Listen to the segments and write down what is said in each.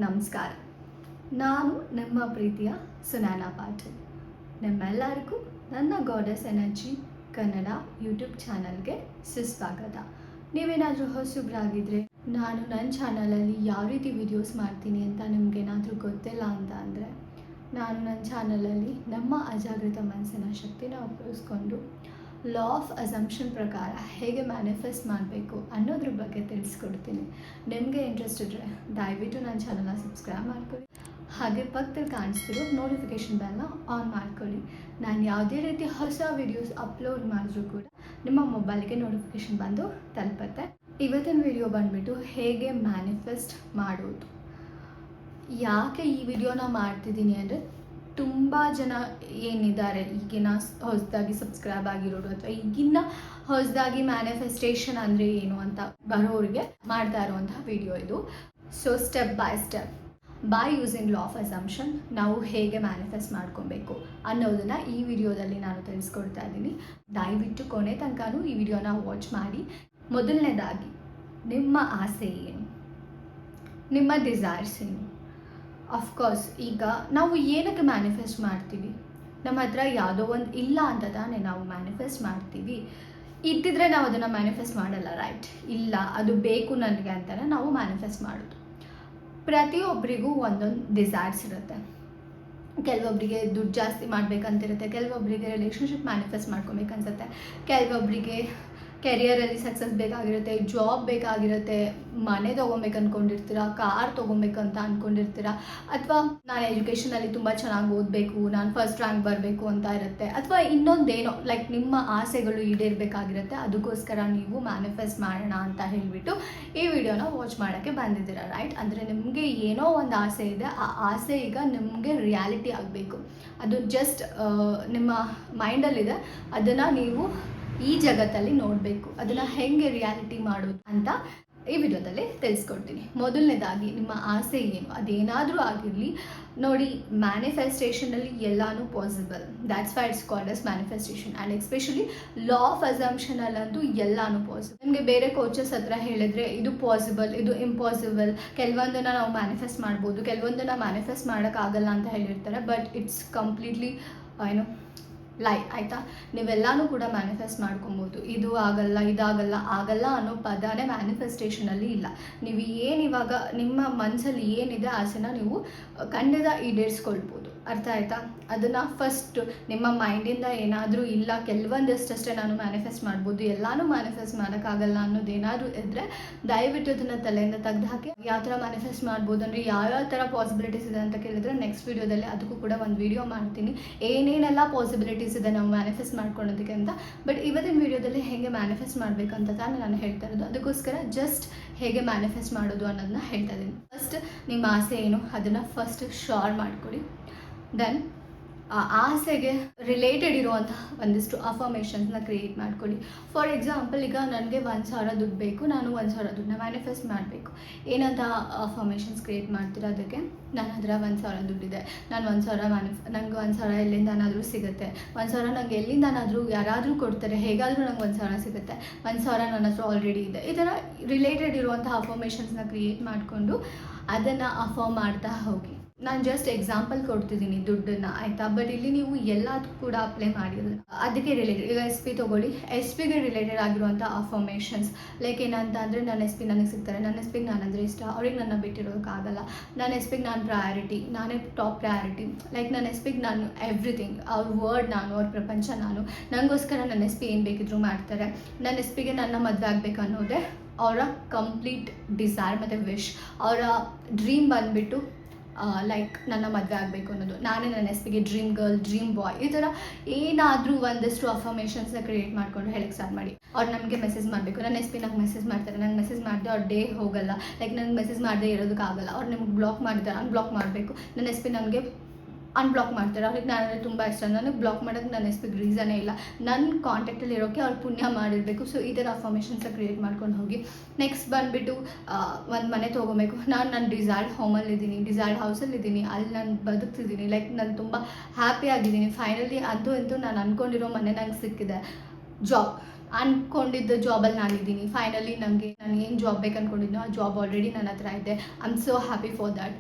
ನಮಸ್ಕಾರ. ನಾನು ನಿಮ್ಮ ಪ್ರೀತಿಯ ಸುನಾನಾ ಪಾಟೀಲ್. ನಿಮ್ಮೆಲ್ಲರಿಗೂ ನನ್ನ ಗಾಡೆಸ್ ಎನರ್ಜಿ ಕನ್ನಡ ಯೂಟ್ಯೂಬ್ ಚಾನಲ್ಗೆ ಸುಸ್ವಾಗತ. ನೀವೇನಾದರೂ ಹೊಸಬ್ರಾಗಿದ್ದರೆ ನಾನು ನನ್ನ ಚಾನಲಲ್ಲಿ ಯಾವ ರೀತಿ ವಿಡಿಯೋಸ್ ಮಾಡ್ತೀನಿ ಅಂತ ನಿಮಗೇನಾದರೂ ಗೊತ್ತಿಲ್ಲ ಅಂತ ಅಂದರೆ, ನಾನು ನನ್ನ ಚಾನಲಲ್ಲಿ ನಮ್ಮ ಅಜಾಗೃತ ಮನಸ್ಸಿನ ಶಕ್ತಿನ ಉಪಯೋಗಿಸ್ಕೊಂಡು ಲಾ ಆಫ್ ಅಸಂಪ್ಷನ್ ಪ್ರಕಾರ ಹೇಗೆ ಮ್ಯಾನಿಫೆಸ್ಟ್ ಮಾಡಬೇಕು ಅನ್ನೋದ್ರ ಬಗ್ಗೆ ತಿಳಿಸ್ಕೊಡ್ತೀನಿ. ನಿಮಗೆ ಇಂಟ್ರೆಸ್ಟ್ ಇದ್ದರೆ ದಯವಿಟ್ಟು ನನ್ನ ಚಾನಲ್ನ ಸಬ್ಸ್ಕ್ರೈಬ್ ಮಾಡ್ಕೊಳ್ಳಿ, ಹಾಗೆ ಪಕ್ಕದಲ್ಲಿ ಕಾಣಿಸ್ತಿರೋ ನೋಟಿಫಿಕೇಷನ್ ಬೆಲ್ನ ಆನ್ ಮಾಡ್ಕೊಳ್ಳಿ. ನಾನು ಯಾವುದೇ ರೀತಿ ಹೊಸ ವಿಡಿಯೋಸ್ ಅಪ್ಲೋಡ್ ಮಾಡಿದ್ರೂ ಕೂಡ ನಿಮ್ಮ ಮೊಬೈಲ್ಗೆ ನೋಟಿಫಿಕೇಷನ್ ಬಂದು ತಲುಪುತ್ತೆ. ಇವತ್ತಿನ ವಿಡಿಯೋ ಬಂದುಬಿಟ್ಟು ಹೇಗೆ ಮ್ಯಾನಿಫೆಸ್ಟ್ ಮಾಡೋದು. ಯಾಕೆ ಈ ವಿಡಿಯೋನ ಮಾಡ್ತಿದ್ದೀನಿ ಅಂದರೆ, ತುಂಬ ಜನ ಏನಿದ್ದಾರೆ ಈಗಿನ ಹೊಸದಾಗಿ ಸಬ್ಸ್ಕ್ರೈಬ್ ಆಗಿರೋರು ಅಥವಾ ಈಗಿನ ಹೊಸದಾಗಿ ಮ್ಯಾನಿಫೆಸ್ಟೇಷನ್ ಅಂದರೆ ಏನು ಅಂತ ಬರೋರಿಗೆ ಮಾಡ್ತಾ ಇರುವಂತಹ ವಿಡಿಯೋ ಇದು. So step by step by using law of assumption ನಾವು ಹೇಗೆ ಮ್ಯಾನಿಫೆಸ್ಟ್ ಮಾಡ್ಕೊಬೇಕು ಅನ್ನೋದನ್ನು ಈ ವಿಡಿಯೋದಲ್ಲಿ ನಾನು ತಿಳಿಸ್ಕೊಡ್ತಾ ಇದ್ದೀನಿ. ದಯವಿಟ್ಟು ಕೊನೆ ತನಕನೂ ಈ ವಿಡಿಯೋನ ವಾಚ್ ಮಾಡಿ. ಮೊದಲನೇದಾಗಿ ನಿಮ್ಮ ಆಸೆ ಏನು, ನಿಮ್ಮ ಡಿಸೈರ್ಸ್ ಏನು. ಅಫ್ಕೋರ್ಸ್ ಈಗ ನಾವು ಏನಕ್ಕೆ ಮ್ಯಾನಿಫೆಸ್ಟ್ ಮಾಡ್ತೀವಿ? ನಮ್ಮ ಹತ್ರ ಯಾವುದೋ ಒಂದು ಇಲ್ಲ ಅಂತ ತಾನೇ ನಾವು ಮ್ಯಾನಿಫೆಸ್ಟ್ ಮಾಡ್ತೀವಿ. ಇದ್ದಿದ್ರೆ ನಾವು ಅದನ್ನು ಮ್ಯಾನಿಫೆಸ್ಟ್ ಮಾಡಲ್ಲ, ರೈಟ್? ಇಲ್ಲ, ಅದು ಬೇಕು ನನಗೆ ಅಂತಲೇ ನಾವು ಮ್ಯಾನಿಫೆಸ್ಟ್ ಮಾಡೋದು. ಪ್ರತಿಯೊಬ್ಬರಿಗೂ ಒಂದೊಂದು ಡಿಸೈರ್ಸ್ ಇರುತ್ತೆ. ಕೆಲವೊಬ್ಬರಿಗೆ ದುಡ್ಡು ಜಾಸ್ತಿ ಮಾಡಬೇಕಂತಿರುತ್ತೆ, ಕೆಲವೊಬ್ಬರಿಗೆ ರಿಲೇಷನ್ಶಿಪ್ ಮ್ಯಾನಿಫೆಸ್ಟ್ ಮಾಡ್ಕೊಬೇಕನ್ಸುತ್ತೆ, ಕೆಲವೊಬ್ಬರಿಗೆ ಕೆರಿಯರಲ್ಲಿ ಸಕ್ಸಸ್ ಬೇಕಾಗಿರುತ್ತೆ, ಜಾಬ್ ಬೇಕಾಗಿರುತ್ತೆ, ಮನೆ ತೊಗೊಬೇಕು ಅಂದ್ಕೊಂಡಿರ್ತೀರ, ಕಾರ್ ತೊಗೊಬೇಕಂತ ಅಂದ್ಕೊಂಡಿರ್ತೀರ, ಅಥವಾ ನಾನು ಎಜುಕೇಷನಲ್ಲಿ ತುಂಬ ಚೆನ್ನಾಗಿ ಓದಬೇಕು, ನಾನು ಫಸ್ಟ್ ರ್ಯಾಂಕ್ ಬರಬೇಕು ಅಂತ ಇರುತ್ತೆ, ಅಥವಾ ಇನ್ನೊಂದೇನೋ ಲೈಕ್ ನಿಮ್ಮ ಆಸೆಗಳು ಈಡೇರಬೇಕಾಗಿರುತ್ತೆ. ಅದಕ್ಕೋಸ್ಕರ ನೀವು ಮ್ಯಾನಿಫೆಸ್ಟ್ ಮಾಡೋಣ ಅಂತ ಹೇಳಿಬಿಟ್ಟು ಈ ವಿಡಿಯೋನ ವಾಚ್ ಮಾಡೋಕ್ಕೆ ಬಂದಿದ್ದೀರಾ, ರೈಟ್? ಅಂದರೆ ನಿಮಗೆ ಏನೋ ಒಂದು ಆಸೆ ಇದೆ, ಆ ಆಸೆ ಈಗ ನಿಮಗೆ ರಿಯಾಲಿಟಿ ಆಗಬೇಕು. ಅದು ಜಸ್ಟ್ ನಿಮ್ಮ ಮೈಂಡಲ್ಲಿದೆ, ಅದನ್ನು ನೀವು ಈ ಜಗತ್ತಲ್ಲಿ ನೋಡಬೇಕು. ಅದನ್ನು ಹೆಂಗೆ ರಿಯಾಲಿಟಿ ಮಾಡೋದು ಅಂತ ಈ ವಿಡಿಯೋದಲ್ಲಿ ತಿಳಿಸ್ಕೊಡ್ತೀನಿ. ಮೊದಲನೇದಾಗಿ ನಿಮ್ಮ ಆಸೆ ಏನು, ಅದೇನಾದರೂ ಆಗಿರಲಿ. ನೋಡಿ, ಮ್ಯಾನಿಫೆಸ್ಟೇಷನಲ್ಲಿ ಎಲ್ಲನೂ possible. That's why it's called as manifestation. And especially law of ಅಸಂಪ್ಷನಲ್ಲಂತೂ ಎಲ್ಲನೂ ಪಾಸಿಬಲ್. ನಿಮಗೆ ಬೇರೆ ಕೋಚಸ್ ಹತ್ರ ಹೇಳಿದ್ರೆ ಇದು ಪಾಸಿಬಲ್, ಇದು ಇಂಪಾಸಿಬಲ್, ಕೆಲವೊಂದನ್ನು ನಾವು ಮ್ಯಾನಿಫೆಸ್ಟ್ ಮಾಡ್ಬೋದು, ಕೆಲವೊಂದನ್ನು ಮ್ಯಾನಿಫೆಸ್ಟ್ ಮಾಡೋಕ್ಕಾಗಲ್ಲ ಅಂತ ಹೇಳಿರ್ತಾರೆ. ಬಟ್ ಇಟ್ಸ್ ಕಂಪ್ಲೀಟ್ಲಿ ಲೈ, ಆಯಿತಾ? ನೀವೆಲ್ಲನೂ ಕೂಡ ಮ್ಯಾನಿಫೆಸ್ಟ್ ಮಾಡ್ಕೊಬೋದು. ಇದು ಆಗಲ್ಲ, ಇದಾಗಲ್ಲ, ಆಗಲ್ಲ ಅನ್ನೋ ಪದನೇ ಮ್ಯಾನಿಫೆಸ್ಟೇಷನಲ್ಲಿ ಇಲ್ಲ. ನೀವು ಏನು ಇವಾಗ ನಿಮ್ಮ ಮನಸ್ಸಲ್ಲಿ ಏನಿದೆ ಆಸೆನ ನೀವು ಖಂಡಿತ ಈಡೇರಿಸ್ಕೊಳ್ಬೋದು. ಅರ್ಥ ಆಯಿತಾ? ಅದನ್ನು ಫಸ್ಟ್ ನಿಮ್ಮ ಮೈಂಡಿಂದ ಏನಾದರೂ ಇಲ್ಲ ಕೆಲವೊಂದಷ್ಟೇ ನಾನು ಮ್ಯಾನಿಫೆಸ್ಟ್ ಮಾಡ್ಬೋದು, ಎಲ್ಲನೂ ಮ್ಯಾನಿಫೆಸ್ಟ್ ಮಾಡೋಕ್ಕಾಗಲ್ಲ ಅನ್ನೋದೇನಾದರೂ ಇದ್ದರೆ ದಯವಿಟ್ಟು ಅದನ್ನು ತಲೆಯಿಂದ ತೆಗೆದು ಹಾಕಿ. ಯಾವ ಥರ ಮ್ಯಾನಿಫೆಸ್ಟ್ ಮಾಡ್ಬೋದು ಅಂದರೆ, ಯಾವ್ಯಾವ ಥರ ಪಾಸಿಬಿಲಿಟೀಸ್ ಇದೆ ಅಂತ ಕೇಳಿದರೆ ನೆಕ್ಸ್ಟ್ ವೀಡಿಯೋದಲ್ಲಿ ಅದಕ್ಕೂ ಕೂಡ ಒಂದು ವಿಡಿಯೋ ಮಾಡ್ತೀನಿ, ಏನೇನೆಲ್ಲ ಪಾಸಿಬಿಲಿಟೀಸ್ ಇದೆ ನಾವು ಮ್ಯಾನಿಫೆಸ್ಟ್ ಮಾಡ್ಕೊಳ್ಳೋದಕ್ಕೆ ಅಂತ. ಬಟ್ ಇವತ್ತಿನ ವಿಡಿಯೋದಲ್ಲಿ ಹೇಗೆ ಮ್ಯಾನಿಫೆಸ್ಟ್ ಮಾಡಬೇಕಂತ ತಾನೇ ನಾನು ಹೇಳ್ತಾ ಇರೋದು. ಅದಕ್ಕೋಸ್ಕರ ಜಸ್ಟ್ ಹೇಗೆ ಮ್ಯಾನಿಫೆಸ್ಟ್ ಮಾಡೋದು ಅನ್ನೋದನ್ನ ಹೇಳ್ತಾ ಇದ್ದೀನಿ. ಫಸ್ಟ್ ನಿಮ್ಮ ಆಸೆ ಏನು ಅದನ್ನು ಫಸ್ಟ್ ಶೋರ್ ಮಾಡ್ಕೊಳ್ಳಿ. ದೆನ್ ಆ ಆಸೆಗೆ ರಿಲೇಟೆಡ್ ಇರುವಂತಹ ಒಂದಿಷ್ಟು ಅಫರ್ಮೇಷನ್ಸ್ನ ಕ್ರಿಯೇಟ್ ಮಾಡ್ಕೊಳ್ಳಿ. ಫಾರ್ ಎಕ್ಸಾಂಪಲ್, ಈಗ ನನಗೆ 1,000 ದುಡ್ಡು ಬೇಕು, ನಾನು 1,000 ದುಡ್ಡನ್ನ ಮ್ಯಾನಿಫೆಸ್ಟ್ ಮಾಡಬೇಕು. ಏನಂತ ಅಫರ್ಮೇಷನ್ಸ್ ಕ್ರಿಯೇಟ್ ಮಾಡ್ತೀರಾ? ಅದಕ್ಕೆ ನನ್ನ ಹತ್ರ 1,000 ದುಡ್ಡಿದೆ, ನಾನು 1,000 ನನಗೆ 1,000 ಎಲ್ಲಿಂದನಾದರೂ ಸಿಗುತ್ತೆ, 1,000 ನನಗೆ ಎಲ್ಲಿಂದನಾದರೂ ಯಾರಾದರೂ ಕೊಡ್ತಾರೆ, ಹೇಗಾದರೂ ನನಗೆ 1,000 ಸಿಗುತ್ತೆ, 1,000 ನನ್ನ ಹತ್ರ ಆಲ್ರೆಡಿ ಇದೆ. ಈ ಥರ ರಿಲೇಟೆಡ್ ಇರುವಂತಹ ಅಫರ್ಮೇಷನ್ಸ್ನ ಕ್ರಿಯೇಟ್ ಮಾಡಿಕೊಂಡು ಅದನ್ನು ಅಫರ್ಮ್ ಮಾಡ್ತಾ ಹೋಗಿ. ನಾನು ಜಸ್ಟ್ ಎಕ್ಸಾಂಪಲ್ ಕೊಡ್ತಿದ್ದೀನಿ ದುಡ್ಡನ್ನು, ಆಯಿತಾ? ಬಟ್ ಇಲ್ಲಿ ನೀವು ಎಲ್ಲದಕ್ಕೂ ಕೂಡ ಅಪ್ಲೈ ಮಾಡಿಲ್ಲ. ಅದಕ್ಕೆ ರಿಲೇಟೆಡ್ ಈಗ SP ತೊಗೊಳ್ಳಿ, SPಗೆ ರಿಲೇಟೆಡ್ ಆಗಿರುವಂಥ ಅಫರ್ಮೇಷನ್ಸ್ ಲೈಕ್ ಏನಂತ ಅಂದರೆ, ನನ್ನ SP ನನಗೆ ಸಿಗ್ತಾರೆ, ನನ್ನ SPಗೆ ನಾನಂದರೆ ಇಷ್ಟ, ಅವ್ರಿಗೆ ನನ್ನ ಬಿಟ್ಟಿರೋಕ್ಕಾಗಲ್ಲ, ನನ್ನ SPಗೆ ನಾನು ಪ್ರಯಾರಿಟಿ, ನಾನೇ ಟಾಪ್ ಪ್ರಯಾರಿಟಿ, ಲೈಕ್ ನನ್ನ SPಗೆ ನಾನು ಎವ್ರಿಥಿಂಗ್, ಅವ್ರ ವರ್ಡ್ ನಾನು, ಅವ್ರ ಪ್ರಪಂಚ ನಾನು, ನನಗೋಸ್ಕರ ನನ್ನ SP ಏನು ಬೇಕಿದ್ರೂ ಮಾಡ್ತಾರೆ, ನನ್ನ SPಗೆ ನನ್ನ ಮದುವೆ ಆಗಬೇಕು ಅನ್ನೋದೇ ಅವರ ಕಂಪ್ಲೀಟ್ ಡಿಸೈರ್ ಮತ್ತು ವಿಶ್. ಅವರ ಡ್ರೀಮ್ ಬಂದುಬಿಟ್ಟು ಲೈಕ್ ನನ್ನ ಮದುವೆ ಆಗಬೇಕು ಅನ್ನೋದು, ನಾನೇ ನನ್ನ SPಗೆ ಡ್ರೀಮ್ ಗರ್ಲ್, ಡ್ರೀಮ್ ಬಾಯ್, ಈ ಥರ ಏನಾದರೂ ಒಂದಷ್ಟು ಅಫರ್ಮೇಷನ್ಸ್ನ ಕ್ರಿಯೇಟ್ ಮಾಡಿಕೊಂಡು ಹೇಳಕ್ಕೆ ಸ್ಟಾರ್ಟ್ ಮಾಡಿ. ಅವ್ರು ನಮಗೆ ಮೆಸೇಜ್ ಮಾಡಬೇಕು, ನನ್ನ SP ನಂಗೆ ಮೆಸೇಜ್ ಮಾಡ್ತಾರೆ, ನಂಗೆ ಮೆಸೇಜ್ ಮಾಡಿದೆ ಅವ್ರ ಡೇ ಹೋಗಲ್ಲ, ಲೈಕ್ ನನಗೆ ಮೆಸೇಜ್ ಮಾಡದೆ ಇರೋದಕ್ಕಾಗಲ್ಲ, ಅವ್ರು ನಿಮ್ಗೆ ಬ್ಲಾಕ್ ಮಾಡಿದ್ದಾರೆ, ಅನ್ಬ್ಲಾಕ್ ಮಾಡಬೇಕು, ನನ್ನ SP ನನಗೆ ಅನ್ಬ್ಲಾಕ್ ಮಾಡ್ತಾರೆ, ಅವ್ರಿಗೆ ನಾನು ತುಂಬ ಇಷ್ಟ, ನನಗೆ ಬ್ಲಾಕ್ ಮಾಡೋಕ್ಕೆ ನನ್ನ SPಗೆ ರೀಸನೇ ಇಲ್ಲ, ನನ್ನ ಕಾಂಟ್ಯಾಕ್ಟಲ್ಲಿ ಇರೋಕ್ಕೆ ಅವ್ರು ಪುಣ್ಯ ಮಾಡಿರಬೇಕು. ಸೊ ಈ ಥರ ಅಫರ್ಮೇಷನ್ಸ್ನ ಕ್ರಿಯೇಟ್ ಮಾಡ್ಕೊಂಡು ಹೋಗಿ. ನೆಕ್ಸ್ಟ್ ಬಂದುಬಿಟ್ಟು ಒಂದು ಮನೆ ತೊಗೊಬೇಕು. ನಾನು ನನ್ನ ಡಿಸೈರ್ಡ್ ಹೋಮಲ್ಲಿದ್ದೀನಿ, ಡಿಸೈರ್ಡ್ ಹೌಸಲ್ಲಿದ್ದೀನಿ, ಅಲ್ಲಿ ನಾನು ಬದುಕ್ತಿದ್ದೀನಿ, ಲೈಕ್ ನಾನು ತುಂಬ ಹ್ಯಾಪಿ ಆಗಿದ್ದೀನಿ, ಫೈನಲಿ ಅಂತೂ ನಾನು ಅಂದ್ಕೊಂಡಿರೋ ಮನೆ ನಂಗೆ ಸಿಕ್ಕಿದೆ. ಜಾಬ್ ಅಂದ್ಕೊಂಡಿದ್ದ ಜಾಬಲ್ಲಿ ನಾನಿದ್ದೀನಿ. ಫೈನಲಿ ನಾನು ಏನು ಜಾಬ್ ಬೇಕು ಅಂದ್ಕೊಂಡಿದ್ನೋ ಆ ಜಾಬ್ ಆಲ್ರೆಡಿ ನನ್ನ ಹತ್ರ ಇದೆ. I am so happy for that.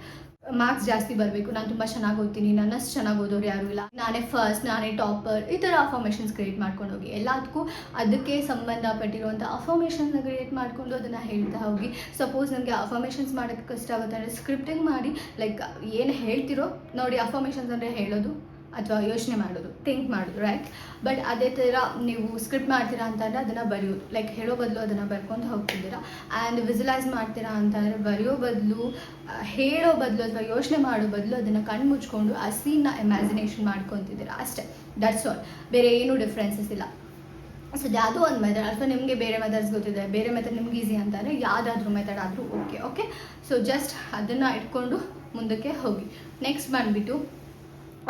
Marks ಜಾಸ್ತಿ ಬರಬೇಕು, ನಾನು ತುಂಬ ಚೆನ್ನಾಗಿ ಓದ್ತೀನಿ, ನನ್ನಷ್ಟು ಚೆನ್ನಾಗಿ ಓದೋರು ಯಾರೂ ಇಲ್ಲ, ನಾನೇ ಫಸ್ಟ್, ನಾನೇ ಟಾಪರ್, ಈ ಥರ ಅಫರ್ಮೇಷನ್ಸ್ ಕ್ರಿಯೇಟ್ ಮಾಡ್ಕೊಂಡು ಹೋಗಿ. ಎಲ್ಲದಕ್ಕೂ ಅದಕ್ಕೆ ಸಂಬಂಧಪಟ್ಟಿರುವಂಥ ಅಫರ್ಮೇಷನ್ಸ್ನ ಕ್ರಿಯೇಟ್ ಮಾಡಿಕೊಂಡು ಅದನ್ನು ಹೇಳ್ತಾ ಹೋಗಿ. ಸಪೋಸ್ ನನಗೆ ಅಫರ್ಮೇಷನ್ಸ್ ಮಾಡೋಕ್ಕೆ ಕಷ್ಟ ಆಗುತ್ತೆ ಅಂದರೆ ಸ್ಕ್ರಿಪ್ಟಿಂಗ್ ಮಾಡಿ, ಲೈಕ್ ಏನು ಹೇಳ್ತಿರೋ ನೋಡಿ. ಅಫರ್ಮೇಷನ್ಸ್ ಅಂದರೆ ಹೇಳೋದು ಅಥವಾ ಯೋಚನೆ ಮಾಡೋದು, ಥಿಂಕ್ ಮಾಡೋದು, ರೈಟ್? ಬಟ್ ಅದೇ ಥರ ನೀವು ಸ್ಕ್ರಿಪ್ಟ್ ಮಾಡ್ತೀರಾ ಅಂತಂದರೆ ಅದನ್ನು ಬರೆಯೋದು, ಲೈಕ್ ಹೇಳೋ ಬದಲು ಅದನ್ನು ಬರ್ಕೊಂಡು ಹೋಗ್ತಿದ್ದೀರಾ. ಆ್ಯಂಡ್ ವಿಜುಲೈಸ್ ಮಾಡ್ತೀರಾ ಅಂತಂದರೆ ಬರೆಯೋ ಬದಲು, ಹೇಳೋ ಬದಲು ಅಥವಾ ಯೋಚನೆ ಮಾಡೋ ಬದಲು ಅದನ್ನು ಕಣ್ಣು ಮುಚ್ಕೊಂಡು ಆ ಸೀನ್ನ ಇಮ್ಯಾಜಿನೇಷನ್ ಮಾಡ್ಕೊತಿದ್ದೀರಾ ಅಷ್ಟೇ. That's all. ಬೇರೆ ಏನೂ ಡಿಫ್ರೆನ್ಸಸ್ ಇಲ್ಲ. ಸೊ ಯಾವುದೋ ಒಂದು ಮೆಥಡ್, ಅಥವಾ ನಿಮಗೆ ಬೇರೆ ಮೆಥಡ್ಸ್ ಗೊತ್ತಿದೆ, ಬೇರೆ ಮೆಥಡ್ ನಿಮ್ಗೆ ಈಸಿ ಅಂತಂದರೆ ಯಾವುದಾದ್ರೂ ಮೆಥಡ್ ಆದರೂ ಓಕೆ. ಸೊ ಜಸ್ಟ್ ಅದನ್ನು ಇಟ್ಕೊಂಡು ಮುಂದಕ್ಕೆ ಹೋಗಿ. ನೆಕ್ಸ್ಟ್ ಬಂದುಬಿಟ್ಟು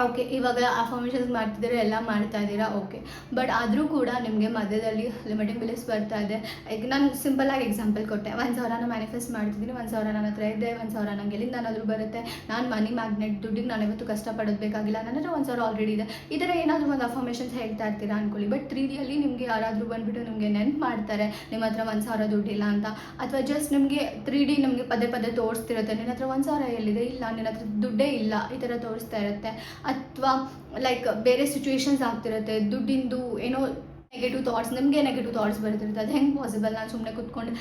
ಓಕೆ, ಇವಾಗ ಅಫರ್ಮೇಷನ್ಸ್ ಮಾಡ್ತಿದ್ದೀರಾ, ಎಲ್ಲ ಮಾಡ್ತಾ ಇದ್ದೀರಾ, ಓಕೆ. ಬಟ್ ಆದರೂ ಕೂಡ ನಿಮಗೆ ಮಧ್ಯದಲ್ಲಿ ಲಿಮಿಟಿಂಗ್ ಬಿಲೀಫ್ಸ್ ಬರ್ತಾ ಇದೆ. ಈಗ ನಾನು ಸಿಂಪಲಾಗಿ ಎಕ್ಸಾಂಪಲ್ ಕೊಟ್ಟೆ. 1,000ನ ಮ್ಯಾನಿಫೆಸ್ಟ್ ಮಾಡ್ತಿದ್ದೀನಿ, 1,000 ನನ್ನ ಹತ್ರ ಇದೆ, 1,000 ನಂಗೆ ಎಲ್ಲಿಂದನಾದರೂ ಬರುತ್ತೆ, ನಾನು ಮನಿ ಮ್ಯಾಗ್ನೆಟ್, ದುಡ್ಡಿಗೆ ನಾನು ಯಾವತ್ತೂ ಕಷ್ಟಪಡೋದು ಬೇಕಾಗಿಲ್ಲ, ನನ್ನ ಹತ್ರ 1,000 ಆಲ್ರೆಡಿ ಇದೆ. ಈ ಥರ ಏನಾದರೂ ಒಂದು ಅಫರ್ಮೇಷನ್ಸ್ ಹೇಳ್ತಾ ಇರ್ತೀರಾ ಅಂದ್ಕೊಳ್ಳಿ. ಬಟ್ 3Dಯಲ್ಲಿ ನಿಮಗೆ ಯಾರಾದರೂ ಬಂದುಬಿಟ್ಟು ನಿಮಗೆ ನೆನ್ಪು ಮಾಡ್ತಾರೆ ನಿಮ್ಮ ಹತ್ರ 1,000 ದುಡ್ಡಿಲ್ಲ ಅಂತ, ಅಥವಾ ಜಸ್ಟ್ ನಿಮಗೆ 3D ನಿಮಗೆ ಪದೇ ಪದೇ ತೋರಿಸ್ತಿರುತ್ತೆ, ನಿನ್ನ ಹತ್ರ 1,000 ಎಲ್ಲಿದೆ, ಇಲ್ಲ ನಿನ್ನ ಹತ್ರ ದುಡ್ಡೇ ಇಲ್ಲ, ಈ ಥರ ತೋರಿಸ್ತಾ ಇರುತ್ತೆ. ಅಥವಾ ಲೈಕ್ ಬೇರೆ ಸಿಚುವೇಶನ್ಸ್ ಆಗ್ತಿರುತ್ತೆ, ದುಡ್ಡಿಂದು ಏನೋ ನೆಗೆಟಿವ್ ಥಾಟ್ಸ್, ನಿಮಗೆ ನೆಗೆಟಿವ್ ಥಾಟ್ಸ್ ಬರ್ತಿರುತ್ತೆ. ಅದು ಹೆಂಗೆ ಪಾಸಿಬಲ್, ನಾನು ಸುಮ್ಮನೆ ಕೂತ್ಕೊಂಡು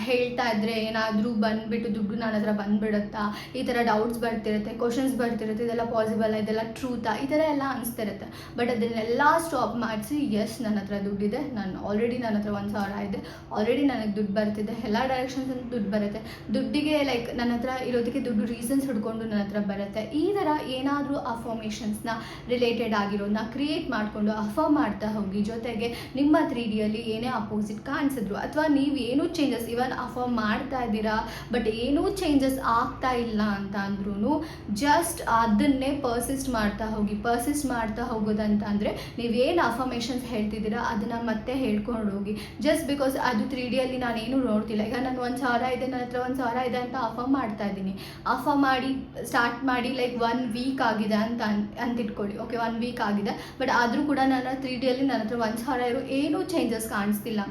ಹೇಳ್ತಾ ಇದ್ದರೆ ಏನಾದರೂ ಬಂದುಬಿಟ್ಟು ದುಡ್ಡು ನನ್ನ ಹತ್ರ ಬಂದುಬಿಡುತ್ತಾ, ಈ ಥರ ಡೌಟ್ಸ್ ಬರ್ತಿರುತ್ತೆ, ಕ್ವಶನ್ಸ್ ಬರ್ತಿರುತ್ತೆ, ಇದೆಲ್ಲ ಪಾಸಿಬಲ್, ಇದೆಲ್ಲ ಟ್ರೂತಾ, ಈ ಥರ ಎಲ್ಲ ಅನಿಸ್ತಿರುತ್ತೆ. ಬಟ್ ಅದನ್ನೆಲ್ಲ ಸ್ಟಾಪ್ ಮಾಡಿಸಿ, ಎಸ್ ನನ್ನ ಹತ್ರ ದುಡ್ಡಿದೆ, ನನ್ನ ಹತ್ರ 1,000 ಇದೆ, ಆಲ್ರೆಡಿ ನನಗೆ ದುಡ್ಡು ಬರ್ತಿದೆ, ಎಲ್ಲ ಡೈರೆಕ್ಷನ್ಸ್ ದುಡ್ಡು ಬರುತ್ತೆ, ದುಡ್ಡಿಗೆ ಲೈಕ್ ನನ್ನ ಹತ್ರ ಇರೋದಕ್ಕೆ ದುಡ್ಡು ರೀಸನ್ಸ್ ಹಿಡ್ಕೊಂಡು ನನ್ನ ಹತ್ರ ಬರುತ್ತೆ. ಈ ಥರ ಏನಾದರೂ ಅಫರ್ಮೇಷನ್ಸ್ನ ರಿಲೇಟೆಡ್ ಆಗಿರೋದನ್ನ ಕ್ರಿಯೇಟ್ ಮಾಡಿಕೊಂಡು ಅಫರ್ಮ್ ಮಾಡ್ತಾ ಹೋಗಿ. ಜೊತೆಗೆ ನಿಮ್ಮ 3Dಯಲ್ಲಿ ಏನೇ ಅಪೋಸಿಟ್ ಕಾಣಿಸಿದ್ರು, ಅಥವಾ ನೀವು ಏನೂ ಚೇಂಜಸ್ ಇವನ್ ಅಫರ್ಮ್ ಮಾಡ್ತಾ ಇದ್ದೀರಾ ಬಟ್ ಏನೂ ಚೇಂಜಸ್ ಆಗ್ತಾ ಇಲ್ಲ ಅಂತ ಅಂದ್ರೂ ಜಸ್ಟ್ ಅದನ್ನೇ ಪರ್ಸಿಸ್ಟ್ ಮಾಡ್ತಾ ಹೋಗೋದಂತ ಅಂದರೆ ನೀವೇನು ಅಫರ್ಮೇಷನ್ಸ್ ಹೇಳ್ತಿದ್ದೀರಾ ಅದನ್ನು ಮತ್ತೆ ಹೇಳ್ಕೊಂಡು ಹೋಗಿ. ಜಸ್ಟ್ ಬಿಕಾಸ್ ಅದು 3Dಯಲ್ಲಿ ನಾನೇನು ನೋಡ್ತಿಲ್ಲ, ಈಗ ನಾನು 1,000 ಇದೆ, ನನ್ನ ಹತ್ರ 1,000 ಇದೆ ಅಂತ ಅಫರ್ಮ್ ಮಾಡ್ತಾ ಇದ್ದೀನಿ. ಅಫರ್ಮ್ ಮಾಡಿ ಸ್ಟಾರ್ಟ್ ಮಾಡಿ ಲೈಕ್ 1 ವೀಕ್ ಆಗಿದೆ ಅಂತ ಇಟ್ಕೊಳ್ಳಿ. ಓಕೆ, 1 ವೀಕ್ ಆಗಿದೆ, ಬಟ್ ಆದರೂ ಕೂಡ ನನ್ನ 3Dಯಲ್ಲಿ ನನ್ನ ಹತ್ರ 1,000 ಏನೂ ಚೇಂಜಸ್ ಕಾಣಿಸ್ತಿಲ್ಲ.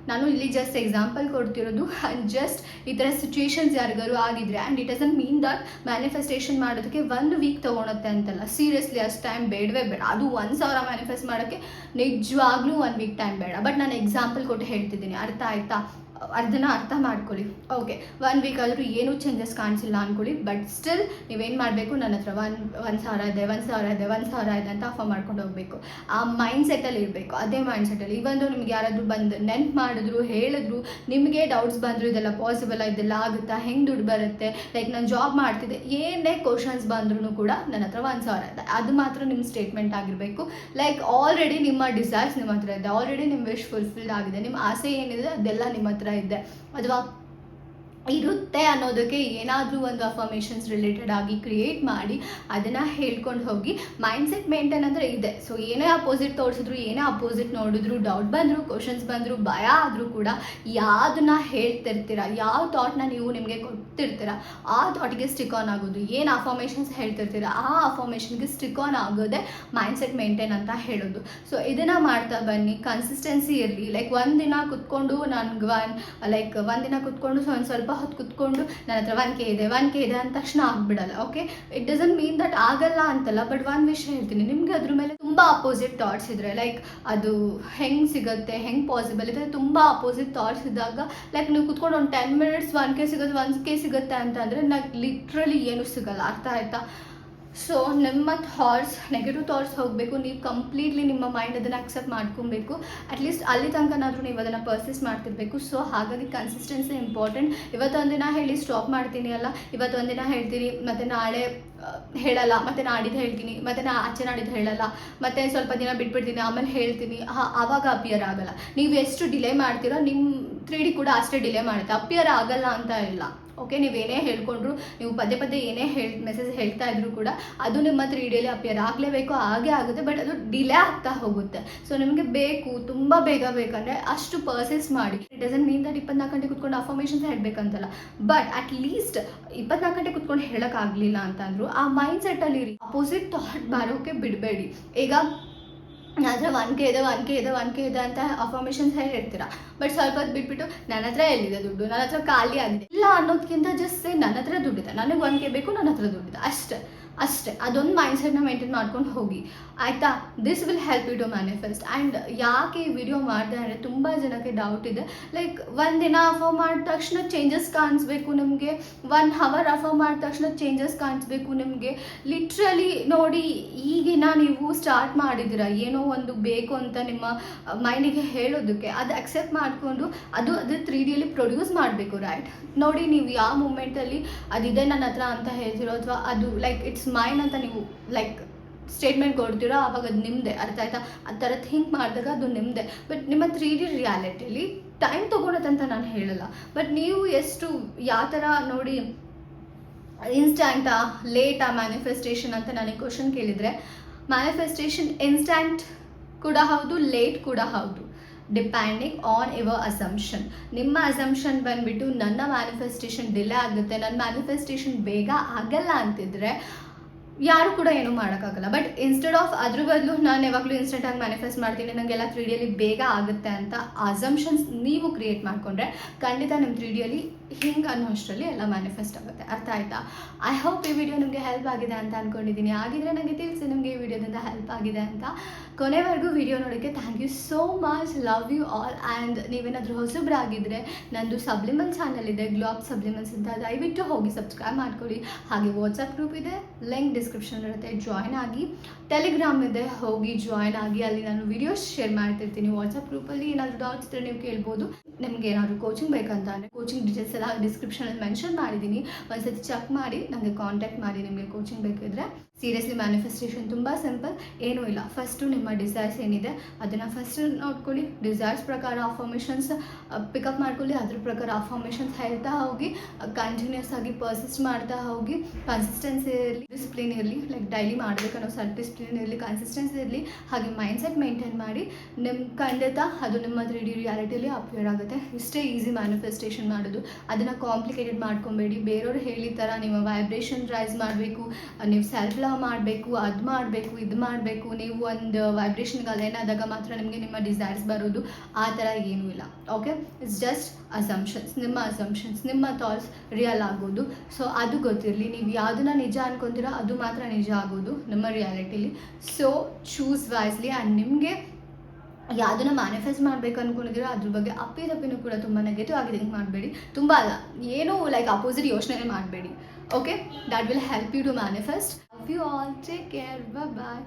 ನಾನು ಇಲ್ಲಿ ಜಸ್ಟ್ ಎಕ್ಸಾಂಪಲ್ ಕೊಡ್ತಿರೋದು. ಆ್ಯಂಡ್ ಜಸ್ಟ್ ಈ ಥರ ಸಿಚುವೇಶನ್ಸ್ ಯಾರಿಗಾರು ಆಗಿದ್ರೆ, and it doesn't mean that manifestation ಮಾಡೋದಕ್ಕೆ 1 ವೀಕ್ ತೊಗೊಳುತ್ತೆ ಅಂತಲ್ಲ. ಸೀರಿಯಸ್ಲಿ ಅಷ್ಟು ಟೈಮ್ ಬೇಡವೇ ಬೇಡ. ಅದು 1,000 ಮ್ಯಾನಿಫೆಸ್ಟ್ ಮಾಡೋಕ್ಕೆ ನಿಜವಾಗ್ಲೂ 1 ವೀಕ್ ಟೈಮ್ ಬೇಡ. ಬಟ್ ನಾನು ಎಕ್ಸಾಂಪಲ್ ಕೊಟ್ಟು ಹೇಳ್ತಿದ್ದೀನಿ, ಅರ್ಥ ಆಯ್ತಾ? ಅದನ್ನು ಅರ್ಥ ಮಾಡ್ಕೊಳ್ಳಿ. ಓಕೆ, 1 ವೀಕ್ ಆದರೂ ಏನೂ ಚೇಂಜಸ್ ಕಾಣಿಸಿಲ್ಲ ಅಂದ್ಕೊಳ್ಳಿ. ಬಟ್ ಸ್ಟಿಲ್ ನೀವೇನು ಮಾಡಬೇಕು, ನನ್ನ ಹತ್ರ 1,000 ಇದೆ ಅಂತ ಅಫರ್ಮ್ ಮಾಡ್ಕೊಂಡು ಹೋಗಬೇಕು. ಆ ಮೈಂಡ್ಸೆಟ್ಟಲ್ಲಿ ಇರಬೇಕು, ಅದೇ ಮೈಂಡ್ಸೆಟ್ಟಲ್ಲಿ. ಇವಂದು ನಿಮ್ಗೆ ಯಾರಾದರೂ ಬಂದು ನೆನ್ಪು ಮಾಡಿದ್ರು, ಹೇಳಿದ್ರು, ನಿಮಗೆ ಡೌಟ್ಸ್ ಬಂದರು, ಇದೆಲ್ಲ ಪಾಸಿಬಲ್, ಇದೆಲ್ಲ ಆಗುತ್ತಾ, ಹೆಂಗೆ ದುಡ್ಡು ಬರುತ್ತೆ, ಲೈಕ್ ನಾನು ಜಾಬ್ ಮಾಡ್ತಿದ್ದೆ, ಏನೇ ಕ್ವಶನ್ಸ್ ಬಂದ್ರೂ ಕೂಡ ನನ್ನ ಹತ್ರ 1,000 ಇದೆ, ಅದು ಮಾತ್ರ ನಿಮ್ಮ ಸ್ಟೇಟ್ಮೆಂಟ್ ಆಗಿರಬೇಕು. ಲೈಕ್ ಆಲ್ರೆಡಿ ನಿಮ್ಮ ಡಿಸೈರ್ಸ್ ನಿಮ್ಮ ಹತ್ರ ಇದೆ, ಆಲ್ರೆಡಿ ನಿಮ್ಮ ವಿಶ್ ಫುಲ್ಫಿಲ್ಡ್ ಆಗಿದೆ, ನಿಮ್ಮ ಆಸೆ ಏನಿದೆ ಅದೆಲ್ಲ ನಿಮ್ಮ ಹತ್ರ ಇದೆ ಅಥವಾ ಇರುತ್ತೆ ಅನ್ನೋದಕ್ಕೆ ಏನಾದರೂ ಒಂದು ಅಫರ್ಮೇಷನ್ಸ್ ರಿಲೇಟೆಡ್ ಆಗಿ ಕ್ರಿಯೇಟ್ ಮಾಡಿ ಅದನ್ನು ಹೇಳ್ಕೊಂಡು ಹೋಗಿ. ಮೈಂಡ್ಸೆಟ್ ಮೇಂಟೈನ್ ಅಂದರೆ ಇದೆ. ಸೊ ಏನೇ ಅಪೋಸಿಟ್ ತೋರಿಸಿದ್ರು, ಏನೇ ಅಪೋಸಿಟ್ ನೋಡಿದ್ರು, ಡೌಟ್ ಬಂದರು, ಕ್ವಶನ್ಸ್ ಬಂದರು, ಭಯ ಆದರೂ ಕೂಡ ಯಾವುದನ್ನ ಹೇಳ್ತಿರ್ತೀರ, ಯಾವ ಥಾಟ್ನ ನೀವು ನಿಮಗೆ ಕೊಡ್ತಿರ್ತೀರ ಆ ಥಾಟಿಗೆ ಸ್ಟಿಕ್ ಆನ್ ಆಗೋದು. ಏನು ಅಫರ್ಮೇಷನ್ಸ್ ಹೇಳ್ತಿರ್ತೀರ ಆ ಅಫರ್ಮೇಷನ್ಗೆ ಸ್ಟಿಕ್ ಆನ್ ಆಗೋದೇ ಮೈಂಡ್ಸೆಟ್ ಮೇಂಟೈನ್ ಅಂತ ಹೇಳೋದು. ಸೊ ಇದನ್ನು ಮಾಡ್ತಾ ಬನ್ನಿ, ಕನ್ಸಿಸ್ಟೆನ್ಸಿ ಇರಲಿ. ಲೈಕ್ ಒಂದಿನ ಕುತ್ಕೊಂಡು ನನಗೆ ಒಂದಿನ ಕುತ್ಕೊಂಡು ಸ್ವಲ್ಪ ಹೊತ್ತು ಕುತ್ಕೊಂಡು ನನ್ನ ಹತ್ರ 1K ಇದೆ ಅಂದ ತಕ್ಷಣ ಆಗ್ಬಿಡಲ್ಲ. Okay, it doesn't mean that ಆಗಲ್ಲ ಅಂತಲ್ಲ. ಬಟ್ ಒಂದು ವಿಷಯ ಹೇಳ್ತೀನಿ, ನಿಮಗೆ ಅದ್ರ ಮೇಲೆ ತುಂಬ ಅಪೋಸಿಟ್ ಥಾಟ್ಸ್ ಇದ್ದರೆ, ಲೈಕ್ ಅದು ಹೆಂಗೆ ಸಿಗುತ್ತೆ, ಹೆಂಗೆ ಪಾಸಿಬಲ್ ಇದೆ, ತುಂಬ ಅಪೋಸಿಟ್ ಥಾಟ್ಸ್ ಇದ್ದಾಗ ಲೈಕ್ ನೀವು ಕುತ್ಕೊಂಡು ಒಂದು 10 ಮಿನಿಟ್ಸ್ 1K ಸಿಗುತ್ತೆ ಅಂತಂದರೆ ನನಗೆ ಲಿಟ್ರಲಿ ಏನೂ ಸಿಗಲ್ಲ. ಅರ್ಥ ಆಯ್ತಾ? ಸೊ ನಿಮ್ಮ ಥಾಟ್ಸ್, ನೆಗೆಟಿವ್ ಥಾಟ್ಸ್ ಹೋಗಬೇಕು. ನೀವು ಕಂಪ್ಲೀಟ್ಲಿ ನಿಮ್ಮ ಮೈಂಡ್ ಅದನ್ನು ಅಕ್ಸೆಪ್ಟ್ ಮಾಡ್ಕೊಬೇಕು. ಅಟ್ಲೀಸ್ಟ್ ಅಲ್ಲಿ ತನಕನಾದರೂ ನೀವು ಅದನ್ನು ಪರ್ಸಿಸ್ಟ್ ಮಾಡ್ತಿರ್ಬೇಕು. ಸೊ ಹಾಗಾಗಿ ಕನ್ಸಿಸ್ಟೆನ್ಸಿ ಇಂಪಾರ್ಟೆಂಟ್. ಇವತ್ತೊಂದಿನ ಹೇಳಿ ಸ್ಟಾಪ್ ಮಾಡ್ತೀನಿ ಅಲ್ಲ, ಇವತ್ತೊಂದಿನ ಹೇಳ್ತೀನಿ, ಮತ್ತು ನಾಳೆ ಹೇಳಲ್ಲ, ಮತ್ತು ನಾಡಿದ್ದು ಹೇಳ್ತೀನಿ, ಮತ್ತು ಆಚೆ ನಾಡಿದ್ದು ಹೇಳಲ್ಲ, ಮತ್ತು ಸ್ವಲ್ಪ ದಿನ ಬಿಟ್ಬಿಡ್ತೀನಿ, ಆಮೇಲೆ ಹೇಳ್ತೀನಿ. ಆವಾಗ ಅಪಿಯರ್ ಆಗಲ್ಲ. ನೀವು ಎಷ್ಟು ಡಿಲೇ ಮಾಡ್ತೀರೋ ನಿಮ್ಮ 3D ಕೂಡ ಅಷ್ಟೇ ಡಿಲೇ ಮಾಡುತ್ತೆ, ಅಪಿಯರ್ ಆಗಲ್ಲ ಅಂತ ಇಲ್ಲ. ಓಕೆ, ನೀವೇನೇ ಹೇಳ್ಕೊಂಡ್ರು, ನೀವು ಪದೇ ಏನೇ ಮೆಸೇಜ್ ಹೇಳ್ತಾ ಇದ್ರು ಕೂಡ ಅದು ನಿಮ್ಮ 3Dಯಲ್ಲಿ ಅಪಿಯರ್ ಆಗಲೇಬೇಕು, ಹಾಗೆ ಆಗುತ್ತೆ. ಬಟ್ ಅದು ಡಿಲೇ ಆಗ್ತಾ ಹೋಗುತ್ತೆ. ಸೊ ನಿಮಗೆ ಬೇಕು, ತುಂಬ ಬೇಗ ಬೇಕಂದರೆ ಅಷ್ಟು ಪರ್ಸಿಸ್ಟ್ ಮಾಡಿ. ಇಟ್ ಡಸಂಟ್ ಮೀನ್ ದಟ್ 24 ಗಂಟೆ ಕುತ್ಕೊಂಡು ಅಫರ್ಮೇಷನ್ಸ್ ಹೇಳಬೇಕಂತಲ್ಲ. ಬಟ್ ಅಟ್ ಲೀಸ್ಟ್ 24 ಗಂಟೆ ಕುತ್ಕೊಂಡು ಹೇಳೋಕ್ಕಾಗಲಿಲ್ಲ ಅಂತಂದ್ರು ಆ ಮೈಂಡ್ ಸೆಟ್ಟಲ್ಲಿ ಇರಿ. ಅಪೋಸಿಟ್ ಥಾಟ್ ಬರೋಕ್ಕೆ ಬಿಡಬೇಡಿ. ಈಗ ನನ್ನ ಹತ್ರ 1K ಇದೆ 1K ಇದೆ 1K ಇದೆ ಅಂತ ಅಫರ್ಮೇಷನ್ಸ್ ಹೇಳ್ತೀರಾ. ಬಟ್ ಸ್ವಲ್ಪ ಹೊತ್ತು ಬಿಟ್ಬಿಟ್ಟು ನನ್ನ ಹತ್ರ ಎಲ್ಲಿದೆ ದುಡ್ಡು, ನನ್ನ ಹತ್ರ ಖಾಲಿ ಆಗಿದೆ ಇಲ್ಲ ಅನ್ನೋದಕ್ಕಿಂತ ಜಸ್ಟ್ ನನ್ನ ಹತ್ರ ದುಡ್ಡಿದೆ, ನನಗೆ 1K ಬೇಕು, ನನ್ನ ಹತ್ರ ದುಡ್ಡಿದೆ, ಅಷ್ಟೇ ಅಷ್ಟೇ. ಅದೊಂದು ಮೈಂಡ್ಸೆಟ್ನ ಮೇಂಟೈನ್ ಮಾಡ್ಕೊಂಡು ಹೋಗಿ, ಆಯಿತಾ. This will help you to manifest. And ಯಾಕೆ ಈ ವಿಡಿಯೋ ಮಾಡಿದೆ ಅಂದರೆ ತುಂಬ ಜನಕ್ಕೆ ಡೌಟ್ ಇದೆ, ಲೈಕ್ ಒಂದಿನ ಅಫರ್ ಮಾಡಿದ ತಕ್ಷಣ ಚೇಂಜಸ್ ಕಾಣಿಸ್ಬೇಕು ನಿಮಗೆ, 1 ಅವರ್ ಅಫರ್ ಮಾಡಿದ ತಕ್ಷಣ ಚೇಂಜಸ್ ಕಾಣಿಸ್ಬೇಕು ನಿಮಗೆ. ಲಿಟ್ರಲಿ ನೋಡಿ, ಈಗಿನ ನೀವು ಸ್ಟಾರ್ಟ್ ಮಾಡಿದ್ದೀರಾ ಏನೋ ಒಂದು ಬೇಕು ಅಂತ ನಿಮ್ಮ ಮೈಂಡಿಗೆ ಹೇಳೋದಕ್ಕೆ, ಅದು ಅಕ್ಸೆಪ್ಟ್ ಮಾಡಿಕೊಂಡು ಅದು 3Dಯಲ್ಲಿ ಪ್ರೊಡ್ಯೂಸ್ ಮಾಡಬೇಕು, ರೈಟ್. ನೋಡಿ, ನೀವು ಯಾವ ಮೂಮೆಂಟಲ್ಲಿ ಅದಿದೆ ನನ್ನ ಹತ್ರ ಅಂತ ಹೇಳ್ತಿರೋ, ಅಥವಾ ಅದು ಲೈಕ್ ಇಟ್ಸ್ ಮೈನ್ ಅಂತ ನೀವು ಲೈಕ್ ಸ್ಟೇಟ್ಮೆಂಟ್ ಕೊಡ್ತೀರೋ, ಆವಾಗ ಅದು ನಿಮ್ಮದೇ, ಅರ್ಥ ಆಯ್ತಾ. ಆ ಥರ ಥಿಂಕ್ ಮಾಡಿದಾಗ ಅದು ನಿಮ್ಮದೇ. ಬಟ್ ನಿಮ್ಮ 3D ರಿಯಾಲಿಟಿಯಲ್ಲಿ ಟೈಮ್ ತೊಗೊಳತ್ತಂತ ನಾನು ಹೇಳಲ್ಲ, ಬಟ್ ನೀವು ಎಷ್ಟು ಯಾವ ಥರ ನೋಡಿ, ಇನ್ಸ್ಟ್ಯಾಂಟಾ ಲೇಟಾ ಮ್ಯಾನಿಫೆಸ್ಟೇಷನ್ ಅಂತ ನನಗೆ ಕ್ವಶನ್ ಕೇಳಿದರೆ, ಮ್ಯಾನಿಫೆಸ್ಟೇಷನ್ ಇನ್ಸ್ಟ್ಯಾಂಟ್ ಕೂಡ ಹೌದು, ಲೇಟ್ ಕೂಡ ಹೌದು, ಡಿಪೆಂಡಿಂಗ್ ಆನ್ ಯುವರ್ ಅಸಂಪ್ಷನ್. ನಿಮ್ಮ ಅಸಂಪ್ಷನ್ ಬಂದುಬಿಟ್ಟು ನನ್ನ ಮ್ಯಾನಿಫೆಸ್ಟೇಷನ್ ಡಿಲೇ ಆಗುತ್ತೆ, ನನ್ನ ಮ್ಯಾನಿಫೆಸ್ಟೇಷನ್ ಬೇಗ ಆಗಲ್ಲ ಅಂತಿದ್ರೆ ಯಾರು ಕೂಡ ಏನೂ ಮಾಡೋಕ್ಕಾಗಲ್ಲ. ಬಟ್ ಇನ್ಸ್ಟೆಡ್ ಆಫ್ ಅದ್ರ ಬದಲು ನಾನು ಯಾವಾಗಲೂ ಇನ್ಸ್ಟೆಂಟಾಗಿ ಮ್ಯಾನಿಫೆಸ್ಟ್ ಮಾಡ್ತೀನಿ, ನನಗೆಲ್ಲ 3Dಯಲ್ಲಿ ಬೇಗ ಆಗುತ್ತೆ ಅಂತ ಅಸಂಪ್ಷನ್ಸ್ ನೀವು ಕ್ರಿಯೇಟ್ ಮಾಡಿಕೊಂಡ್ರೆ ಖಂಡಿತ ನಿಮ್ಮ 3Dಯಲ್ಲಿ ಹಿಂಗೆ ಅನ್ನೋ ಅಷ್ಟರಲ್ಲಿ ಎಲ್ಲ ಮ್ಯಾನಿಫೆಸ್ಟ್ ಆಗುತ್ತೆ, ಅರ್ಥ ಆಯಿತಾ. ಐ ಹೋಪ್ ಈ ವಿಡಿಯೋ ನಿಮಗೆ ಹೆಲ್ಪ್ ಆಗಿದೆ ಅಂತ ಅಂದ್ಕೊಂಡಿದ್ದೀನಿ. ಆಗಿದ್ರೆ ನನಗೆ ತಿಳಿಸಿ ನಿಮಗೆ ಈ ವಿಡಿಯೋದಿಂದ ಹೆಲ್ಪ್ ಆಗಿದೆ ಅಂತ. ಕೊನೆವರೆಗೂ ವಿಡಿಯೋ ನೋಡೋಕ್ಕೆ thank you so much, love you all. And ನೀವೇನಾದರೂ ಹೊಸಬ್ರಾಗಿದ್ದರೆ ನಂದು ಸಬ್ಲಿಮಲ್ ಚಾನಲ್ ಇದೆ, ಗ್ಲೋಬ್ ಸಬ್ಲಿಮಲ್ಸ್ ಅಂತ, ದಯವಿಟ್ಟು ಹೋಗಿ ಸಬ್ಸ್ಕ್ರೈಬ್ ಮಾಡ್ಕೊಳ್ಳಿ. ಹಾಗೆ ವಾಟ್ಸಪ್ ಗ್ರೂಪ್ ಇದೆ, ಲಿಂಕ್ ಡಿಸ್ಕ್ರಿಪ್ಷನ್ ಇರುತ್ತೆ, ಜಾಯ್ನ್ ಆಗಿ. ಟೆಲಿಗ್ರಾಮ್ ಇದೆ, ಹೋಗಿ ಜಾಯ್ನ್ ಆಗಿ, ಅಲ್ಲಿ ನಾನು ವಿಡಿಯೋಸ್ ಶೇರ್ ಮಾಡ್ತಿರ್ತೀನಿ. ವಾಟ್ಸಪ್ ಗ್ರೂಪಲ್ಲಿ ಏನಾದರೂ ಡೌಟ್ಸ್ ಇದ್ದರೆ ನೀವು ಕೇಳ್ಬೋದು. ನಿಮಗೆ ಏನಾದರೂ ಕೋಚಿಂಗ್ ಬೇಕಂತ ಅಂದರೆ ಕೋಚಿಂಗ್ ಡೀಟೇಲ್ಸ್ ಎಲ್ಲ ಡಿಸ್ಕ್ರಿಪ್ಷನಲ್ಲಿ ಮೆನ್ಷನ್ ಮಾಡಿದ್ದೀನಿ, ಒಂದ್ಸತಿ ಚೆಕ್ ಮಾಡಿ ನನಗೆ ಕಾಂಟ್ಯಾಕ್ಟ್ ಮಾಡಿ ನಿಮಗೆ ಕೋಚಿಂಗ್ ಬೇಕಿದ್ರೆ. ಸೀರಿಯಸ್ಲಿ ಮ್ಯಾನಿಫೆಸ್ಟೇಷನ್ ತುಂಬ ಸಿಂಪಲ್, ಏನೂ ಇಲ್ಲ. ಫಸ್ಟು ನಿಮ್ಮ ಡಿಸೈರ್ಸ್ ಏನಿದೆ ಅದನ್ನು ಫಸ್ಟ್ ನೋಡ್ಕೊಳ್ಳಿ, ಡಿಸೈರ್ಸ್ ಪ್ರಕಾರ ಅಫರ್ಮೇಷನ್ಸ್ ಪಿಕಪ್ ಮಾಡ್ಕೊಳ್ಳಿ, ಅದ್ರ ಪ್ರಕಾರ ಅಫರ್ಮೇಷನ್ಸ್ ಹೇಳ್ತಾ ಹೋಗಿ, ಕಂಟಿನ್ಯೂಸ್ ಆಗಿ ಪರ್ಸಿಸ್ಟ್ ಮಾಡ್ತಾ ಹೋಗಿ, ಕನ್ಸಿಸ್ಟೆನ್ಸಿ ಇರಲಿ, ಡಿಸಿಪ್ಲಿನ್ ಇರಲಿ, ಲೈಕ್ ಡೈಲಿ ಮಾಡಬೇಕನ್ನೋ ಸ್ವಲ್ಪ ಡಿಸಿಪ್ಲಿನ್ ಇರಲಿ, ಕನ್ಸಿಸ್ಟೆನ್ಸಿ ಇರಲಿ, ಹಾಗೆ ಮೈಂಡ್ಸೆಟ್ ಮೇಂಟೈನ್ ಮಾಡಿ. ನಿಮ್ಮ ಖಂಡಿತ ಅದು ನಿಮ್ಮ 3D ರಿಯಾಲಿಟಿಯಲ್ಲಿ ಅಪಿಯರ್ ಆಗುತ್ತೆ. ಇಷ್ಟೇ ಈಸಿ ಮ್ಯಾನಿಫೆಸ್ಟೇಷನ್ ಮಾಡೋದು, ಅದನ್ನು ಕಾಂಪ್ಲಿಕೇಟೆಡ್ ಮಾಡ್ಕೊಬೇಡಿ. ಬೇರೆಯವ್ರು ಹೇಳಿದ ಥರ ನಿಮ್ಮ ವೈಬ್ರೇಷನ್ ರೈಸ್ ಮಾಡಬೇಕು, ನೀವು ಸೆಲ್ಫ್ ಲವ್ ಮಾಡಬೇಕು, ಅದು ಮಾಡಬೇಕು, ಇದು ಮಾಡಬೇಕು, ನೀವು ಒಂದು ವೈಬ್ರೇಷನ್ಗೆ ಅಲೈನ್ ಆದಾಗ ಮಾತ್ರ ನಿಮಗೆ ನಿಮ್ಮ ಡಿಸೈರ್ಸ್ ಬರೋದು, ಆ ಥರ ಏನೂ ಇಲ್ಲ. ಓಕೆ, ಇಟ್ಸ್ ಜಸ್ಟ್ ಅಸಂಪ್ಷನ್ಸ್, ನಿಮ್ಮ ಥಾಟ್ಸ್ ರಿಯಲ್ ಆಗೋದು. ಸೊ ಅದು ಗೊತ್ತಿರಲಿ, ನೀವು ಯಾವುದನ್ನ ನಿಜ ಅನ್ಕೊತೀರೋ ಅದು ಮಾತ್ರ ನಿಜ ಆಗೋದು ನಿಮ್ಮ ರಿಯಾಲಿಟಿಲಿ. So choose wisely. ಆ್ಯಂಡ್ ನಿಮಗೆ ಯಾವುದನ್ನ ಮ್ಯಾನಿಫೆಸ್ಟ್ ಮಾಡಬೇಕು ಅಂದ್ಕೊಂಡಿದ್ದೀರೋ ಅದ್ರ ಬಗ್ಗೆ ಅಪ್ಪಿದಪ್ಪಿನೂ ಕೂಡ ತುಂಬ ನೆಗೆಟಿವ್ ಆಗಿ ಥಿಂಕ್ ಮಾಡಬೇಡಿ. ತುಂಬ ಅಲ್ಲ, ಏನೂ ಲೈಕ್ ಅಪೋಸಿಟ್ ಯೋಚನೆ ಮಾಡಬೇಡಿ. Okay, that will help you to manifest. Love you all, take care, bye.